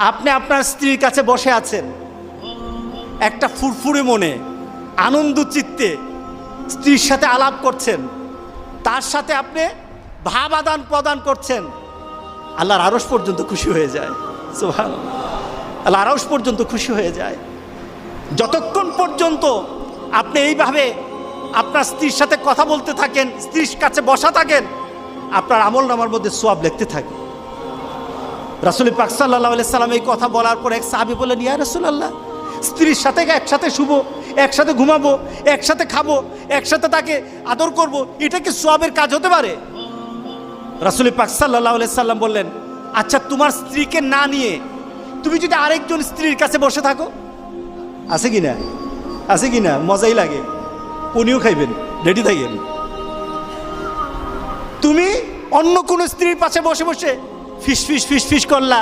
আপনি আপনার স্ত্রীর কাছে বসে আছেন, একটা ফুরফুরে মনে আনন্দ চিত্তে স্ত্রীর সাথে আলাপ করছেন, তার সাথে আপনি ভাব আদান প্রদান করছেন, আল্লাহর আরশ পর্যন্ত খুশি হয়ে যায়। সুবহানাল্লাহ, আল্লাহর আরশ পর্যন্ত খুশি হয়ে যায়। যতক্ষণ পর্যন্ত আপনি এইভাবে আপনার স্ত্রীর সাথে কথা বলতে থাকেন, স্ত্রীর কাছে বসা থাকেন, আপনার আমলনামার মধ্যে সওয়াব লিখতে থাকে। রাসূল পাক সাল্লাল্লাহু আলাইহি সাল্লাম এই কথা বলার পর এক সাহাবী বললেন, ইয়া রাসূলুল্লাহ, স্ত্রীর সাথে একসাথে শুবো, একসাথে ঘুমাবো, একসাথে খাবো, একসাথে তাকে আদর করব, এটা কি সওয়াবের কাজ হতে পারে? রাসূল পাক সাল্লাল্লাহু আলাইহি সাল্লাম বললেন, আচ্ছা তোমার স্ত্রীকে না নিয়ে তুমি যদি আরেকজন স্ত্রীর কাছে বসে থাকো, আছে কি না? আছে কি না? মজাই লাগে, উনিও খাইবেন, রেডি থাকেন। তুমি অন্য কোনো স্ত্রীর পাশে বসে বসে ফিস ফিস ফিস ফিস করলা,